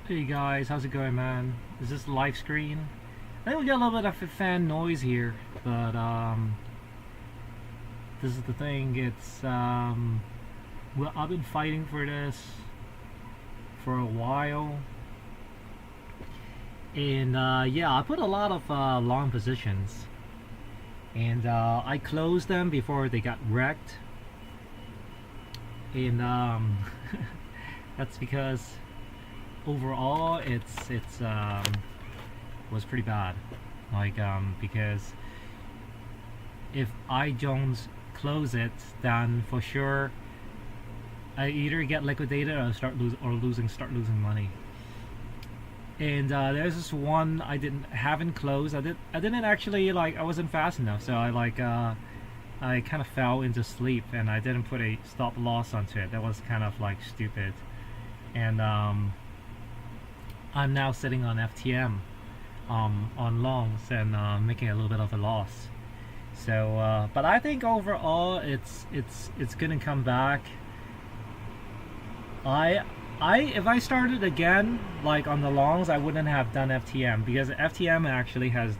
Hey guys, how's it going, man? Is this live screen? I think we got a little bit of a fan noise here, but this is the thing. Well, I've been fighting for this for a while, and yeah, I put a lot of long positions, and I closed them before they got wrecked, and that's because overall it's was pretty bad, because if I don't close it, then for sure I either get liquidated or start losing money. And there's this one I haven't closed. I didn't actually, I wasn't fast enough, so I kind of fell into sleep and I didn't put a stop loss onto it. That was kind of stupid. And I'm now sitting on FTM on longs and making a little bit of a loss. So, but I think overall it's gonna come back. If I started again on the longs, I wouldn't have done FTM because FTM actually has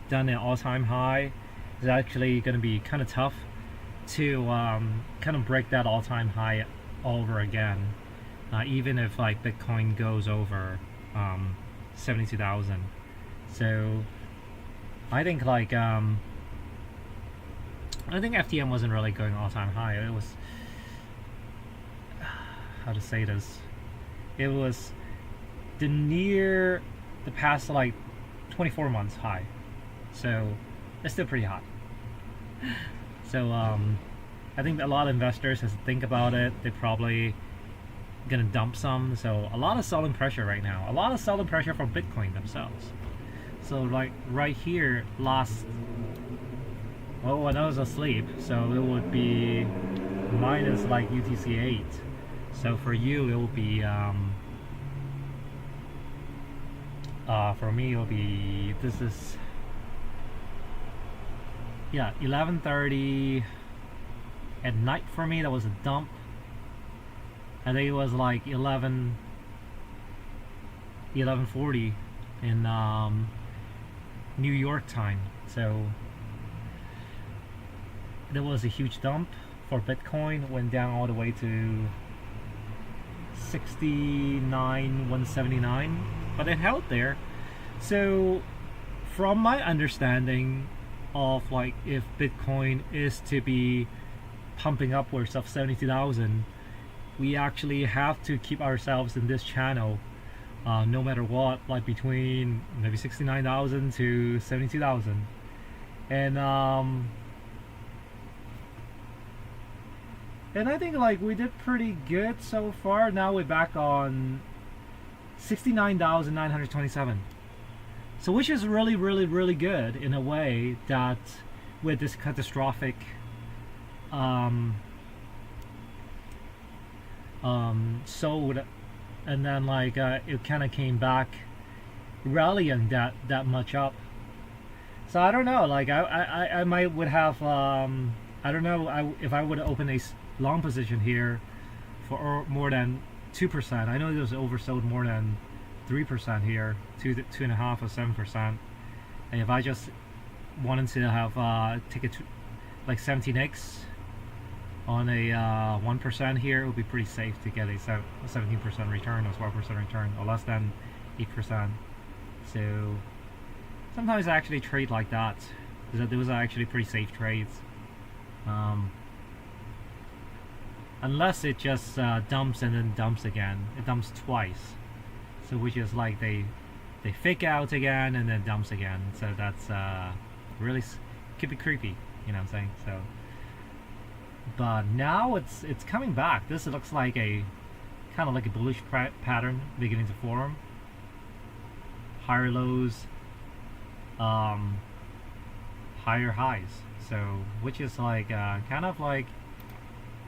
done an all-time high. It's actually going to be kind of tough to kind of break that all-time high over again, even if Bitcoin goes over 72,000. So I think FTM wasn't really going all-time high. It was, how to say this, it was near the past 24 months high, so it's still pretty hot. So I think a lot of investors has to think about it. They're probably gonna dump some, so a lot of selling pressure right now, a lot of selling pressure for Bitcoin themselves. So right here last, well, when I was asleep, so it would be minus UTC 8. So for you, it will be, for me, it will be, this is, yeah, 11:30 at night for me. That was a dump. I think it was 11:40 in New York time. So there was a huge dump for Bitcoin. Went down all the way to 69,179, but it held there. So from my understanding of if Bitcoin is to be pumping upwards of 72,000, we actually have to keep ourselves in this channel, no matter what, between maybe 69,000 to 72,000. And I think we did pretty good so far. Now we're back on 69,927. So which is really, really, really good in a way that with this catastrophic sold, and then it kind of came back rallying that much up. So I don't know, I might would have I don't know if I would open a long position here for more than 2%. I know it was oversold more than 3% here, 2.5 or 7%. And if I just wanted to have take it to 17x on a 1% here, it would be pretty safe to get a 17% return or 12% return, or less than 8%. So sometimes I actually trade like that. Those are actually pretty safe trades. Unless it just dumps and then dumps again. It dumps twice. So which is they fake out again and then dumps again. So that's really could be creepy, you know what I'm saying? So, but now it's coming back. This looks like a kind of a bullish pattern beginning to form. Higher lows, higher highs. So which is kind of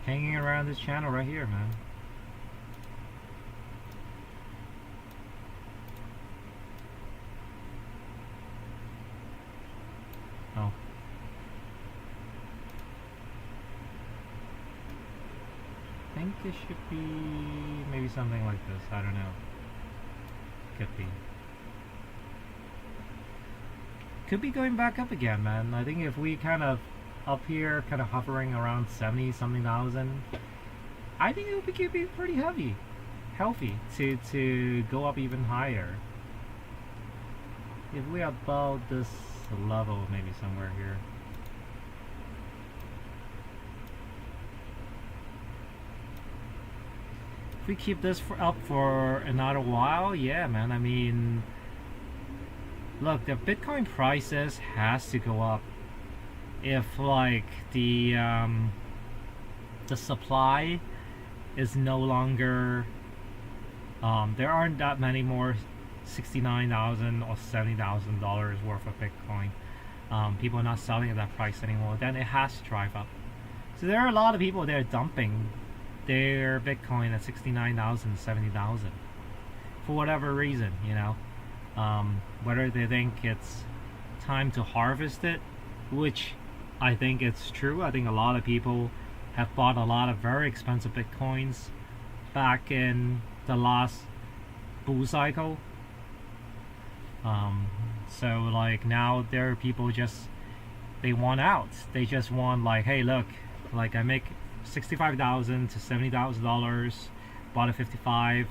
hanging around this channel right here, man. Oh. I think it should be maybe something like this. I don't know. Could be going back up again, man. I think if we kind of up here, kind of hovering around 70 something thousand, I think it could be pretty healthy to go up even higher. If we are about this level, maybe somewhere here. If we keep this up for another while, yeah, man. I mean, look, the Bitcoin prices has to go up if like the supply is no longer there aren't that many more $69,000 or $70,000 worth of Bitcoin. People are not selling at that price anymore. Then it has to drive up. So there are a lot of people there dumping their Bitcoin at 69,000, 70,000 for whatever reason, you know. Whether they think it's time to harvest it, which I think it's true. I think a lot of people have bought a lot of very expensive Bitcoins back in the last bull cycle. So like now there are people they want out. They just want like, hey, look, like I make $65,000 to $70,000, bought at 55.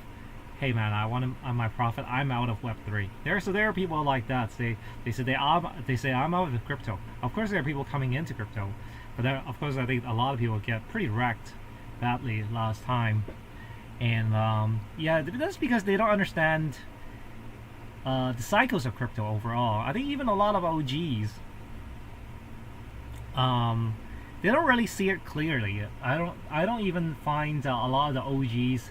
Hey man, I want my profit. I'm out of Web3. There are people like that. They say I'm out of crypto. Of course, there are people coming into crypto, but of course I think a lot of people get pretty wrecked badly last time. And yeah, that's because they don't understand the cycles of crypto overall. I think even a lot of OGs, they don't really see it clearly. I don't even find a lot of the OGs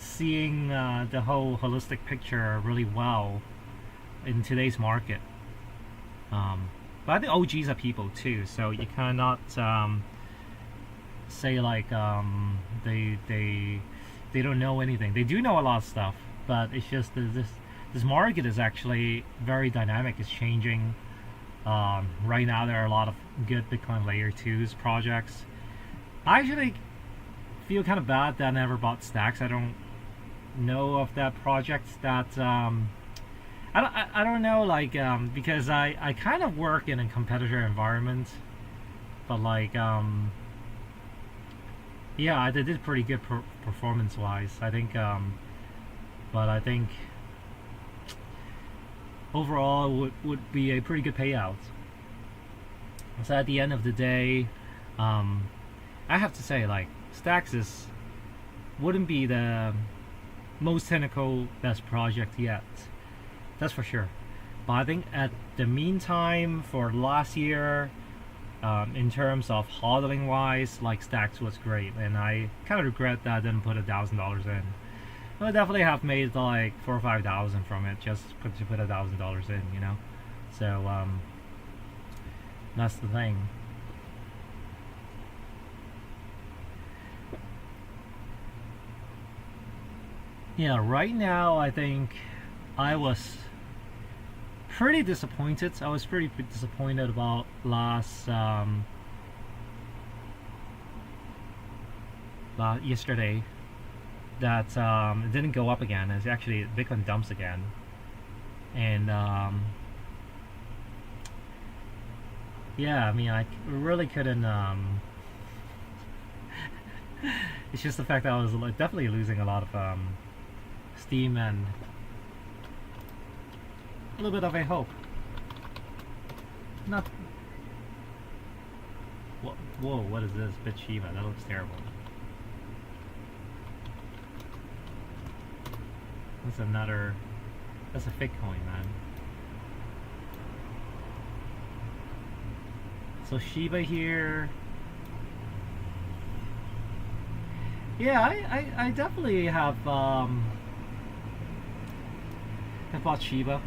seeing the whole holistic picture really well in today's market. But I think OGs are people too, so you cannot say like they don't know anything. They do know a lot of stuff, but it's just this market is actually very dynamic. It's changing. Right now there are a lot of good Bitcoin layer 2s projects. I actually feel kind of bad that I never bought Stacks. I don't know of that project that I don't know, like because I kind of work in a competitor environment, but like yeah, they did pretty good performance wise, I think, but I think overall it would be a pretty good payout. So at the end of the day, I have to say, like, Stacks wouldn't be the most technical best project yet, that's for sure. But I think at the meantime, for last year, in terms of hodling wise, like, Stacks was great, and I kind of regret that I didn't put $1,000 in. I definitely have made like 4,000 or 5,000 from it just to put $1,000 in, you know. So that's the thing. Yeah, right now I think I was pretty disappointed. I was pretty disappointed about yesterday that it didn't go up again. It's actually Bitcoin dumps again, and yeah, I mean, I really couldn't. It's just the fact that I was definitely losing a lot of steam and a little bit of a hope. Not. Whoa! What is this? BitShiba. That looks terrible. That's a fake coin, man. So Shiba here. Yeah, I definitely have bought Shiba.